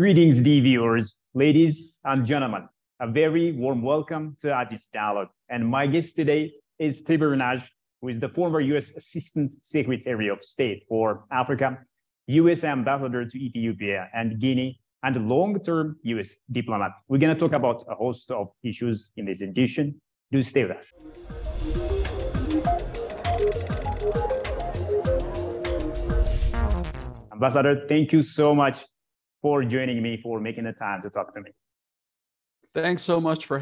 Greetings, dear viewers, ladies and gentlemen. A very warm welcome to Addis Dialogue. And my guest today is Tibor Nagy, who is the former U.S. Assistant Secretary of State for Africa, U.S. Ambassador to Ethiopia and Guinea, and long-term U.S. diplomat. We're going to talk about a host of issues in this edition. Do stay with us. Ambassador, thank you so much for joining me, for making the time to talk to me. Thanks so much for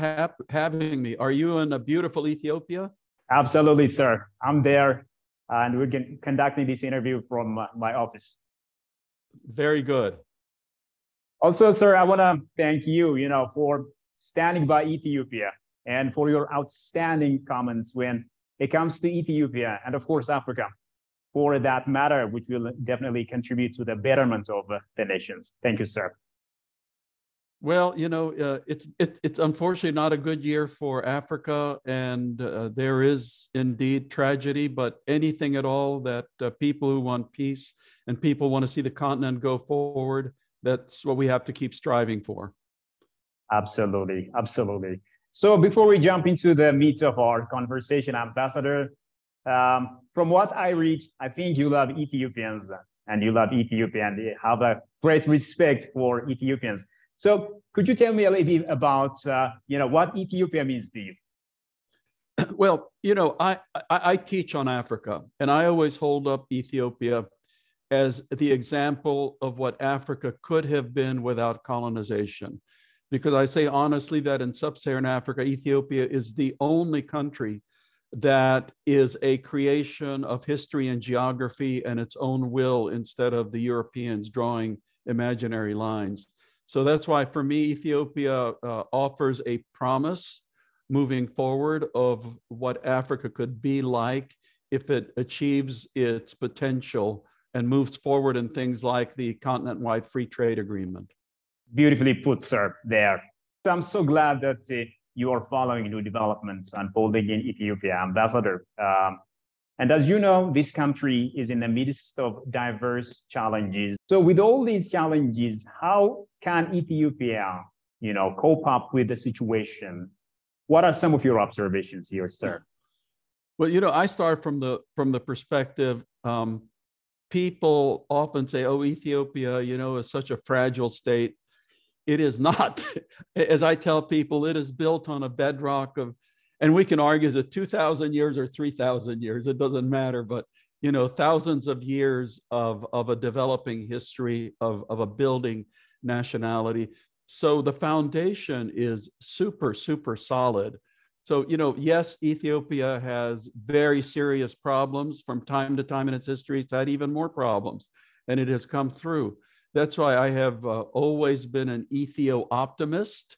having me. Are you in a beautiful Ethiopia? Absolutely, sir. I'm there, and we're conducting this interview from my office. Very good. Also, sir, I want to thank you, for standing by Ethiopia and for your outstanding comments when it comes to Ethiopia and, of course, Africa, for that matter, which will definitely contribute to the betterment of the nations. Thank you, sir. Well, it's unfortunately not a good year for Africa, and there is indeed tragedy, but anything at all that people who want peace and people want to see the continent go forward, that's what we have to keep striving for. Absolutely, absolutely. So before we jump into the meat of our conversation, Ambassador, from what I read, I think you love Ethiopians and you love Ethiopia and you have a great respect for Ethiopians. So could you tell me a little bit about, what Ethiopia means to you? Well, I teach on Africa, and I always hold up Ethiopia as the example of what Africa could have been without colonization. Because I say honestly that in sub-Saharan Africa, Ethiopia is the only country that is a creation of history and geography and its own will instead of the Europeans drawing imaginary lines. So that's why for me, Ethiopia offers a promise moving forward of what Africa could be like if it achieves its potential and moves forward in things like the continent-wide free trade agreement. Beautifully put, sir, there. I'm so glad that you are following new developments unfolding in Ethiopia, Ambassador. And as you know, this country is in the midst of diverse challenges. So with all these challenges, how can Ethiopia, cope up with the situation? What are some of your observations here, sir? Well, I start from the perspective, people often say, oh, Ethiopia, is such a fragile state. It is not. As I tell people, it is built on a bedrock of, and we can argue, is it 2,000 years or 3,000 years? It doesn't matter, but, thousands of years of a developing history of a building nationality. So the foundation is super, super solid. So, yes, Ethiopia has very serious problems from time to time in its history. It's had even more problems, and it has come through. That's why I have always been an Ethio-optimist,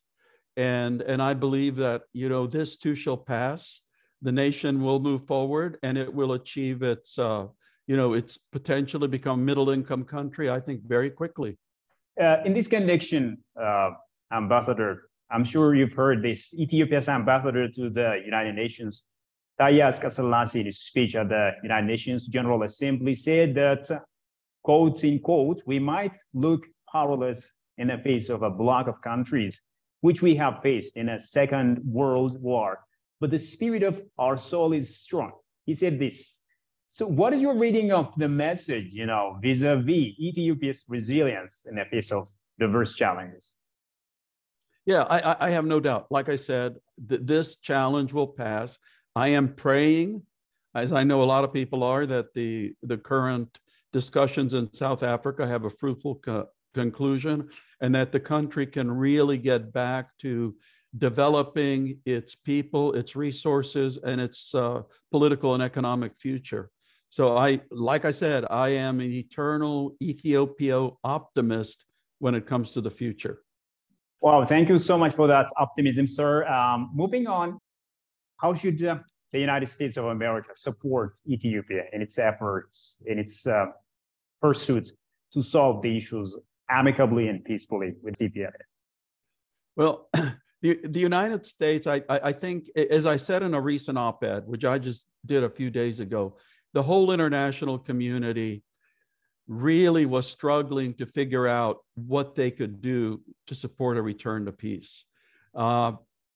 and I believe that, this too shall pass. The nation will move forward, and it will achieve its, its potential to become a middle-income country, I think, very quickly. In this connection, Ambassador, I'm sure you've heard this. Ethiopia's ambassador to the United Nations, Taye Asqaselasi, in his speech at the United Nations General Assembly, said that, quote, in quote, we might look powerless in the face of a block of countries, which we have faced in a Second World War, but the spirit of our soul is strong. He said this. So what is your reading of the message, vis-a-vis Ethiopia's resilience in the face of diverse challenges? Yeah, I have no doubt. Like I said, this challenge will pass. I am praying, as I know a lot of people are, that the current discussions in South Africa have a fruitful conclusion, and that the country can really get back to developing its people, its resources, and its political and economic future. So like I said, I am an eternal Ethiopia optimist when it comes to the future. Wow, thank you so much for that optimism, sir. Moving on, how should the United States of America support Ethiopia in its efforts, in its pursuit to solve the issues amicably and peacefully with Ethiopia? Well, the United States, I think, as I said in a recent op-ed, which I just did a few days ago, the whole international community really was struggling to figure out what they could do to support a return to peace.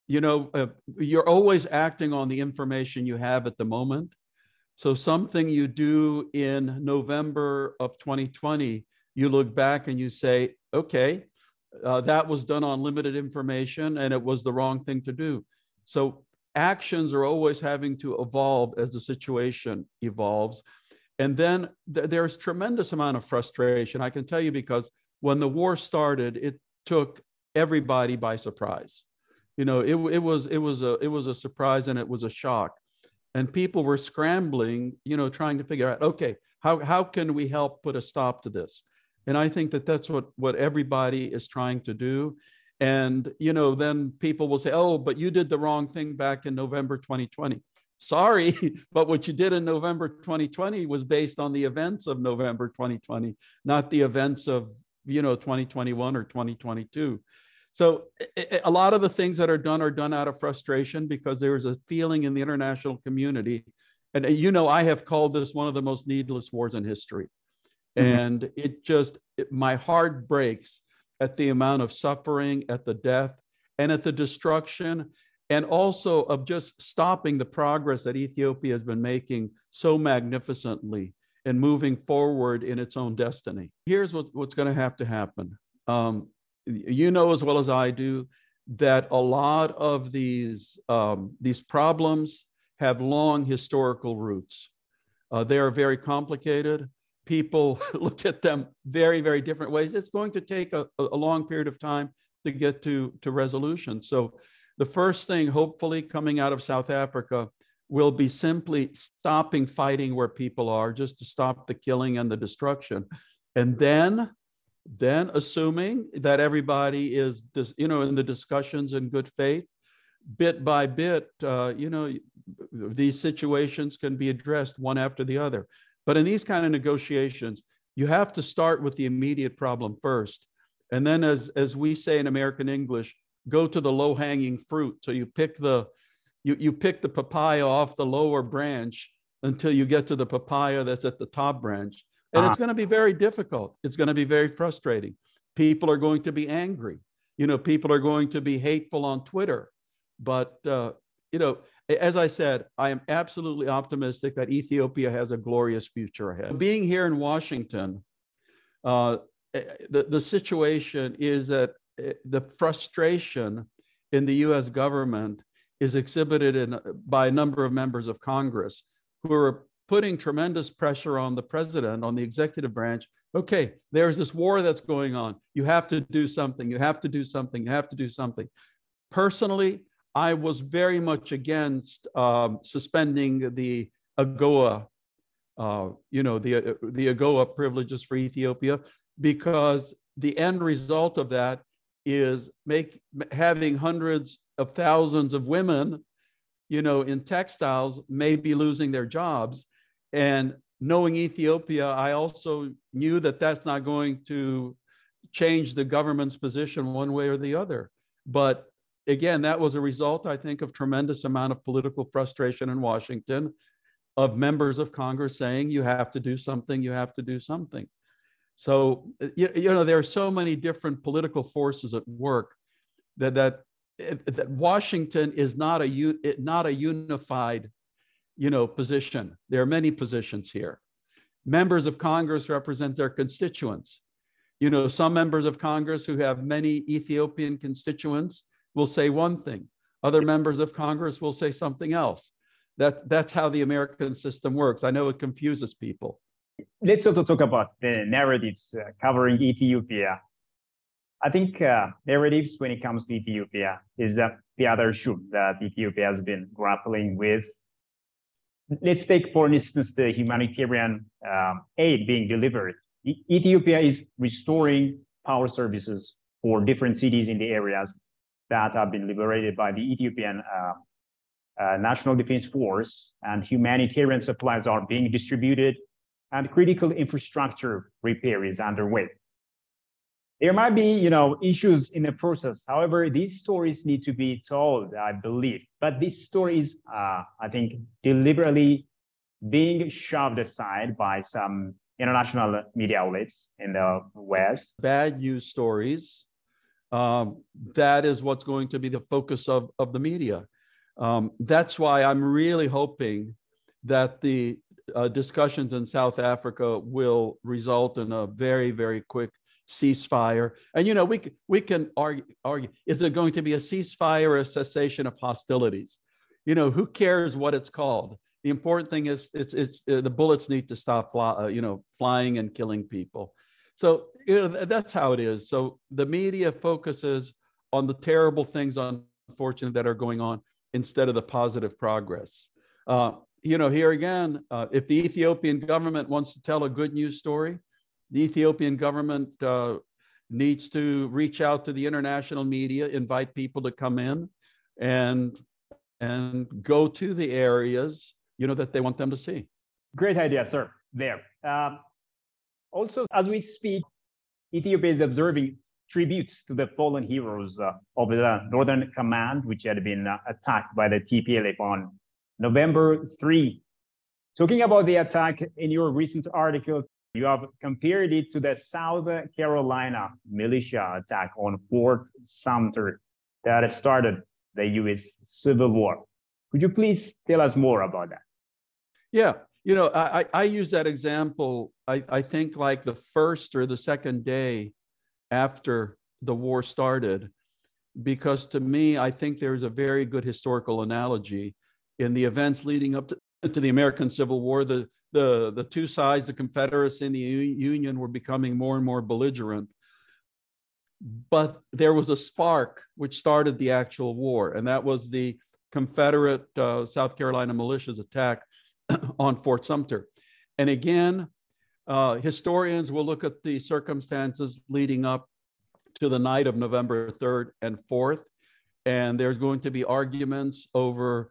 You're always acting on the information you have at the moment. So something you do in November of 2020, you look back and you say, okay, that was done on limited information and it was the wrong thing to do. So actions are always having to evolve as the situation evolves. And then there's tremendous amount of frustration. I can tell you, because when the war started, it took everybody by surprise. It was a surprise, and it was a shock. And people were scrambling, trying to figure out, okay, how can we help put a stop to this? And I think that's what everybody is trying to do. And, then people will say, oh, but you did the wrong thing back in November 2020. Sorry, but what you did in November 2020 was based on the events of November 2020, not the events of, 2021 or 2022. So a lot of the things that are done out of frustration, because there is a feeling in the international community. And, I have called this one of the most needless wars in history. Mm-hmm. And my heart breaks at the amount of suffering, at the death, and at the destruction, and also of just stopping the progress that Ethiopia has been making so magnificently and moving forward in its own destiny. Here's what's going to happen. As well as I do, that a lot of these problems have long historical roots. They are very complicated. People look at them very, very different ways. It's going to take a long period of time to get to resolution. So the first thing, hopefully, coming out of South Africa will be simply stopping fighting where people are, just to stop the killing and the destruction. And then assuming that everybody is, in the discussions in good faith, bit by bit, these situations can be addressed one after the other. But in these kind of negotiations, you have to start with the immediate problem first. And then, as we say in American English, go to the low-hanging fruit. So you pick the papaya off the lower branch until you get to the papaya that's at the top branch. And it's going to be very difficult. It's going to be very frustrating. People are going to be angry. People are going to be hateful on Twitter. But, as I said, I am absolutely optimistic that Ethiopia has a glorious future ahead. Being here in Washington, the situation is that the frustration in the U.S. government is exhibited by a number of members of Congress who are putting tremendous pressure on the president, on the executive branch. Okay, there's this war that's going on. You have to do something. You have to do something. You have to do something. Personally, I was very much against suspending the AGOA, the AGOA privileges for Ethiopia, because the end result of that is having hundreds of thousands of women, in textiles, maybe losing their jobs. And knowing Ethiopia, I also knew that that's not going to change the government's position one way or the other. But again, that was a result, I think, of tremendous amount of political frustration in Washington, of members of Congress saying, you have to do something, you have to do something. So, there are so many different political forces at work that Washington is not a unified, position. There are many positions here. Members of Congress represent their constituents. Some members of Congress who have many Ethiopian constituents will say one thing. Other members of Congress will say something else. That's how the American system works. I know it confuses people. Let's also talk about the narratives covering Ethiopia. I think narratives when it comes to Ethiopia is the other issue that Ethiopia has been grappling with. Let's take, for instance, the humanitarian aid being delivered. Ethiopia is restoring power services for different cities in the areas that have been liberated by the Ethiopian National Defense Force, and humanitarian supplies are being distributed, and critical infrastructure repair is underway. There might be, issues in the process. However, these stories need to be told, I believe. But this story is, I think, deliberately being shoved aside by some international media outlets in the West. Bad news stories, that is what's going to be the focus of the media. That's why I'm really hoping that the discussions in South Africa will result in a very, very quick ceasefire. And, you know, we can argue, is it going to be a ceasefire or a cessation of hostilities? You know, who cares what it's called? The important thing is it's the bullets need to stop flying and killing people. So, you know, that's how it is. So the media focuses on the terrible things, unfortunately, that are going on instead of the positive progress. You know, here again, if the Ethiopian government wants to tell a good news story, the Ethiopian government needs to reach out to the international media, invite people to come in and go to the areas, you know, that they want them to see. Great idea, sir, there. Also, as we speak, Ethiopia is observing tributes to the fallen heroes of the Northern Command, which had been attacked by the TPLF on November 3. Talking about the attack in your recent articles, you have compared it to the South Carolina militia attack on Fort Sumter that started the U.S. Civil War. Could you please tell us more about that? Yeah, you know, I use that example, I think like the first or the second day after the war started, because to me, I think there's a very good historical analogy in the events leading up to the American Civil War. The two sides, the Confederacy and the Union, were becoming more and more belligerent. But there was a spark which started the actual war, and that was the Confederate South Carolina militia's attack on Fort Sumter. And again, historians will look at the circumstances leading up to the night of November 3rd and 4th, and there's going to be arguments over,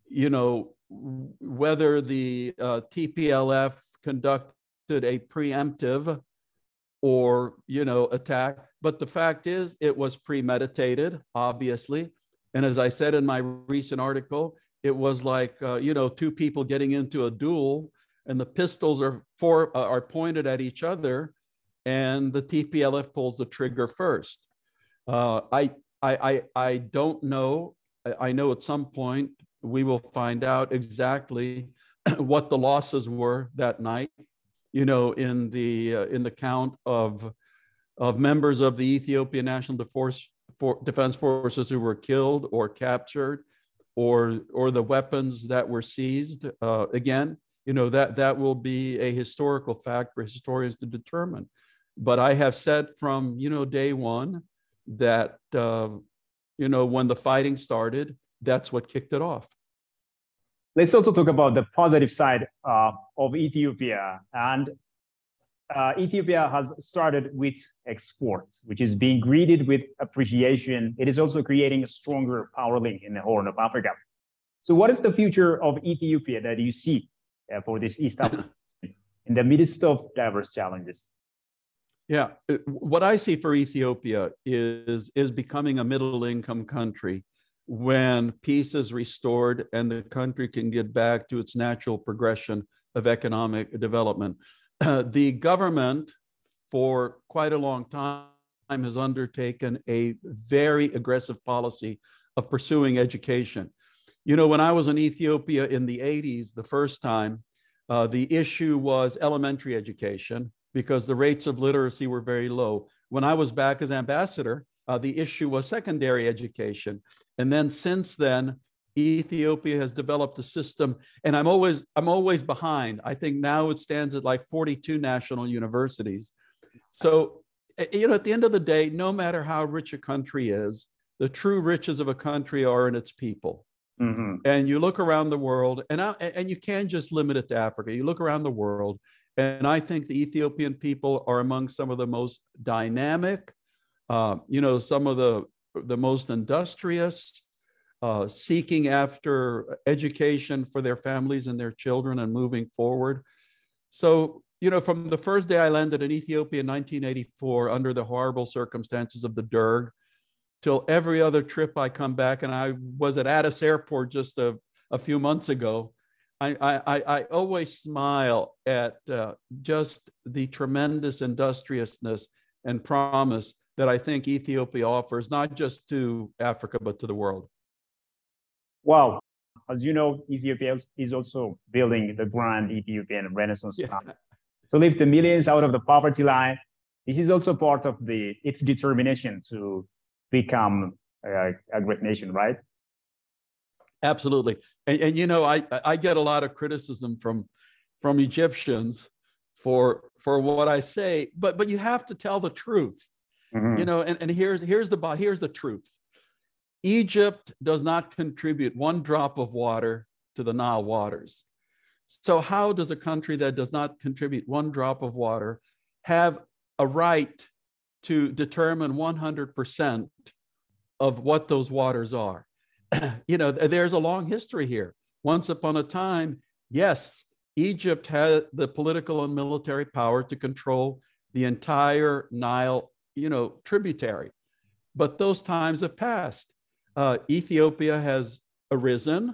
you know, whether the TPLF conducted a preemptive or, you know, attack. But the fact is, it was premeditated, obviously. And as I said in my recent article, it was like, you know, two people getting into a duel, and the pistols are pointed at each other, and the TPLF pulls the trigger first. I don't know. I know at some point we will find out exactly what the losses were that night, you know, in the count of members of the Ethiopian National Defense Forces who were killed or captured, or the weapons that were seized. Again, you know, that will be a historical fact for historians to determine. But I have said from, you know, day one that, you know, when the fighting started, that's what kicked it off. Let's also talk about the positive side of Ethiopia. And Ethiopia has started with exports, which is being greeted with appreciation. It is also creating a stronger power link in the Horn of Africa. So what is the future of Ethiopia that you see for this East Africa in the midst of diverse challenges? Yeah, what I see for Ethiopia is becoming a middle-income country when peace is restored and the country can get back to its natural progression of economic development. The government, for quite a long time, has undertaken a very aggressive policy of pursuing education. You know, when I was in Ethiopia in the 80s, the first time, the issue was elementary education because the rates of literacy were very low. When I was back as ambassador, the issue was secondary education. And then since then, Ethiopia has developed a system, and I'm always behind. I think now it stands at like 42 national universities. So, you know, at the end of the day, no matter how rich a country is, the true riches of a country are in its people. Mm-hmm. And you look around the world, and you can't just limit it to Africa. You look around the world, and I think the Ethiopian people are among some of the most dynamic, you know, some of the most industrious, seeking after education for their families and their children and moving forward. So, you know, from the first day I landed in Ethiopia in 1984 under the horrible circumstances of the Derg, till every other trip I come back, and I was at Addis Airport just a few months ago, I always smile at just the tremendous industriousness and promise that I think Ethiopia offers, not just to Africa, but to the world. Wow. As you know, Ethiopia is also building the grand Ethiopian Renaissance Fund to lift the millions out of the poverty line. This is also part of its determination to become a great nation, right? Absolutely. And you know, I get a lot of criticism from Egyptians for what I say, but you have to tell the truth. Mm-hmm. You know, and here's the truth. Egypt does not contribute one drop of water to the Nile waters. So how does a country that does not contribute one drop of water have a right to determine 100% of what those waters are? You know, there's a long history here. Once upon a time, yes, Egypt had the political and military power to control the entire Nile, you know, tributary. But those times have passed. Ethiopia has arisen,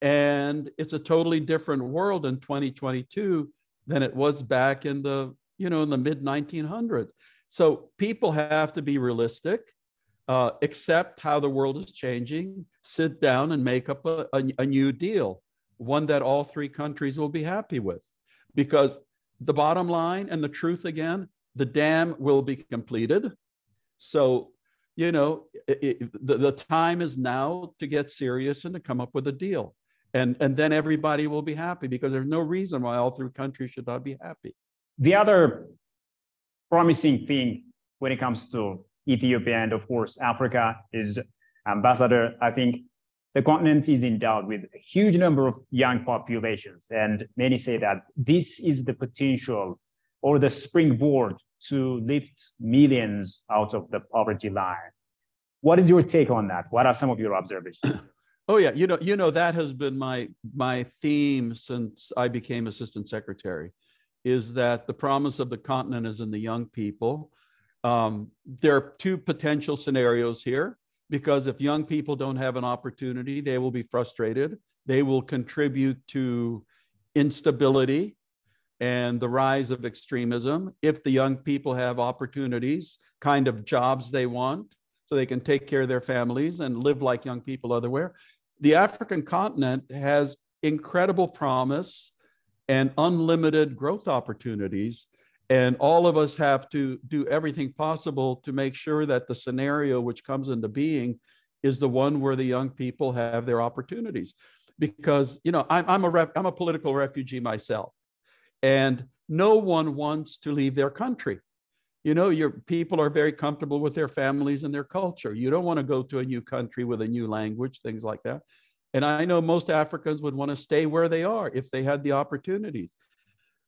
and it's a totally different world in 2022 than it was back in the, you know, in the mid 1900s. So people have to be realistic, accept how the world is changing, sit down and make up a new deal, one that all three countries will be happy with. Because the bottom line and the truth again, the dam will be completed. So, you know, the time is now to get serious and to come up with a deal. And then everybody will be happy, because there's no reason why all three countries should not be happy. The other promising thing when it comes to Ethiopia and, of course, Africa is, Ambassador, I think the continent is endowed with a huge number of young populations. And many say that this is the potential or the springboard to lift millions out of the poverty line. What is your take on that? What are some of your observations? Oh yeah, you know that has been my theme since I became assistant secretary, is that the promise of the continent is in the young people. There are two potential scenarios here, because if young people don't have an opportunity, they will be frustrated. They will contribute to instability and the rise of extremism. If the young people have opportunities, kind of jobs they want, so they can take care of their families and live like young people everywhere. The African continent has incredible promise and unlimited growth opportunities. And all of us have to do everything possible to make sure that the scenario which comes into being is the one where the young people have their opportunities. Because, you know, I'm a political refugee myself, and no one wants to leave their country. You know, your people are very comfortable with their families and their culture. You don't want to go to a new country with a new language, things like that. And I know most Africans would want to stay where they are if they had the opportunities.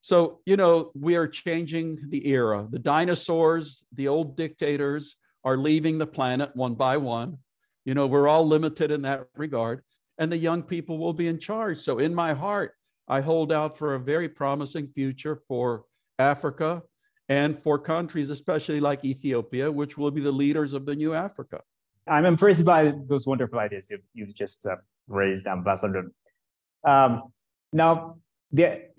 So, you know, we are changing the era. The dinosaurs, the old dictators are leaving the planet one by one. You know, we're all limited in that regard, and the young people will be in charge. So in my heart, I hold out for a very promising future for Africa and for countries, especially like Ethiopia, which will be the leaders of the new Africa. I'm impressed by those wonderful ideas you've just raised, Ambassador. Now,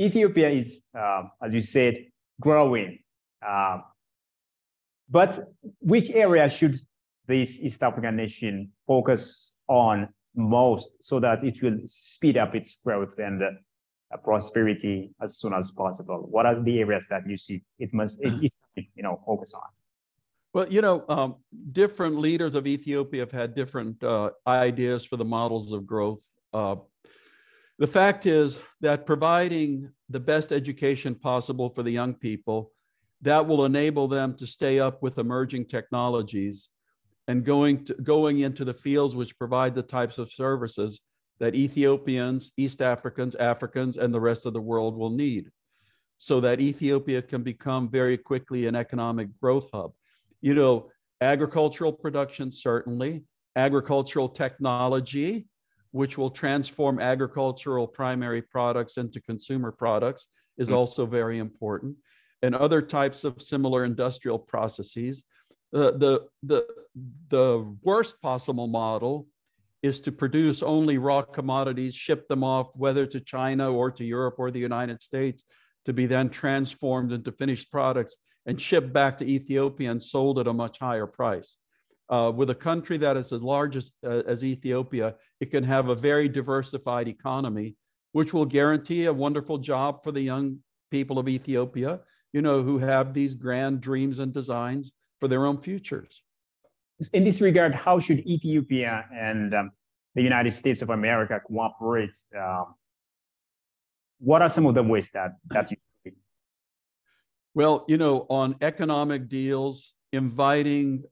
Ethiopia is, as you said, growing. But which area should this East African nation focus on most so that it will speed up its growth and prosperity as soon as possible? What are the areas that you see it focus on? Well, you know, different leaders of Ethiopia have had different ideas for the models of growth. The fact is that providing the best education possible for the young people, that will enable them to stay up with emerging technologies and going into the fields which provide the types of services that Ethiopians, East Africans, Africans, and the rest of the world will need, so that Ethiopia can become very quickly an economic growth hub. You know, agricultural production, certainly, agricultural technology, which will transform agricultural primary products into consumer products, is also very important, and other types of similar industrial processes. The worst possible model is to produce only raw commodities, ship them off, whether to China or to Europe or the United States, to be then transformed into finished products and shipped back to Ethiopia and sold at a much higher price. With a country that is as large as Ethiopia, it can have a very diversified economy, which will guarantee a wonderful job for the young people of Ethiopia, who have these grand dreams and designs for their own futures. In this regard, how should Ethiopia and the United States of America cooperate? What are some of the ways that you see? Well, on economic deals, inviting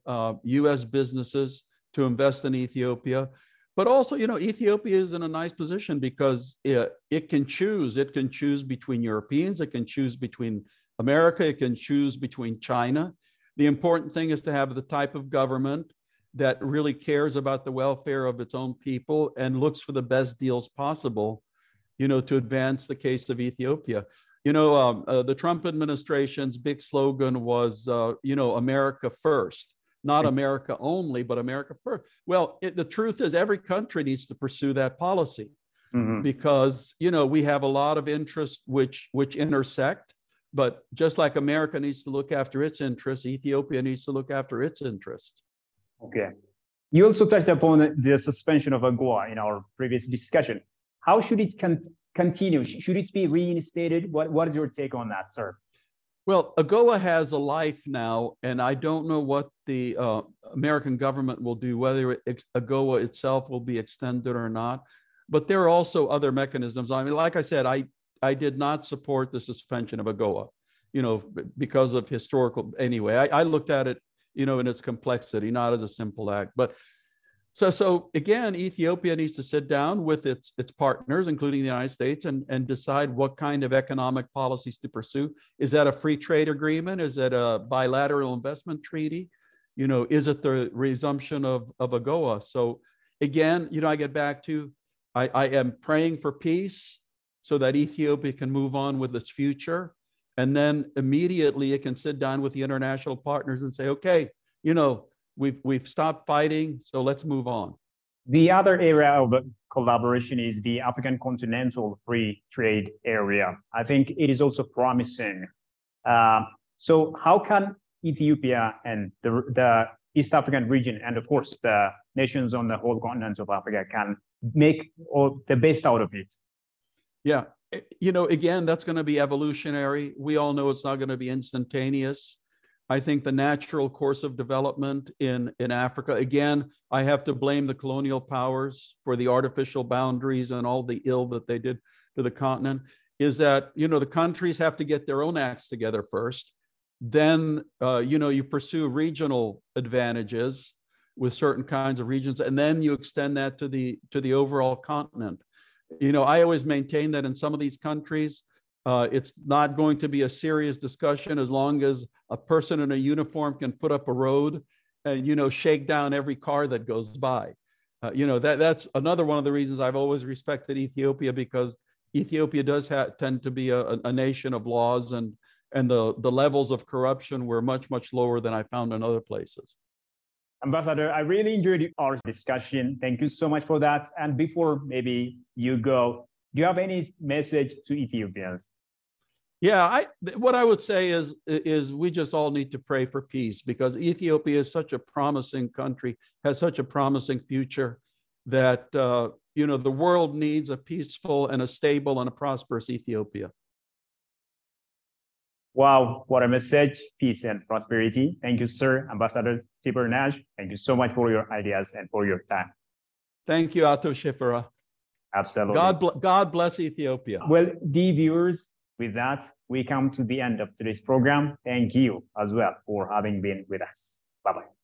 U.S. businesses to invest in Ethiopia, but also, Ethiopia is in a nice position because it can choose. It can choose between Europeans. It can choose between America. It can choose between China. The important thing is to have the type of government that really cares about the welfare of its own people and looks for the best deals possible, to advance the case of Ethiopia. The Trump administration's big slogan was, America first, not America only, but America first. Well, the truth is every country needs to pursue that policy because, we have a lot of interests which intersect. But just like America needs to look after its interests, Ethiopia needs to look after its interests. Okay. You also touched upon the suspension of AGOA in our previous discussion. How should it continue? Should it be reinstated? What is your take on that, sir? Well, AGOA has a life now, and I don't know what the American government will do, whether AGOA itself will be extended or not. But there are also other mechanisms. I mean, like I said, I did not support the suspension of AGOA, because of historical. Anyway, I looked at it, in its complexity, not as a simple act. But so again, Ethiopia needs to sit down with its partners, including the United States, and decide what kind of economic policies to pursue. Is that a free trade agreement? Is it a bilateral investment treaty? Is it the resumption of AGOA? So again, I get back to, I am praying for peace, so that Ethiopia can move on with its future. And then immediately it can sit down with the international partners and say, okay, we've stopped fighting, so let's move on. The other area of collaboration is the African Continental Free Trade Area. I think it is also promising. So how can Ethiopia and the East African region, and of course the nations on the whole continent of Africa, can make the best out of it? Yeah, again, that's going to be evolutionary. We all know it's not going to be instantaneous. I think the natural course of development in Africa, again, I have to blame the colonial powers for the artificial boundaries and all the ill that they did to the continent, is that, the countries have to get their own acts together first. Then, you pursue regional advantages with certain kinds of regions, and then you extend that to the overall continent. I always maintain that in some of these countries, it's not going to be a serious discussion as long as a person in a uniform can put up a road and, shake down every car that goes by. That's another one of the reasons I've always respected Ethiopia, because Ethiopia does tend to be a nation of laws, and the levels of corruption were much, much lower than I found in other places. Ambassador, I really enjoyed our discussion. Thank you so much for that. And before maybe you go, do you have any message to Ethiopians? Yeah, what I would say is we just all need to pray for peace, because Ethiopia is such a promising country, has such a promising future, that the world needs a peaceful and a stable and a prosperous Ethiopia. Wow, what a message, peace and prosperity. Thank you, sir. Ambassador Tibor Nagy, thank you so much for your ideas and for your time. Thank you, Ato Shifra. Absolutely. God bless Ethiopia. Well, dear viewers, with that, we come to the end of today's program. Thank you as well for having been with us. Bye-bye.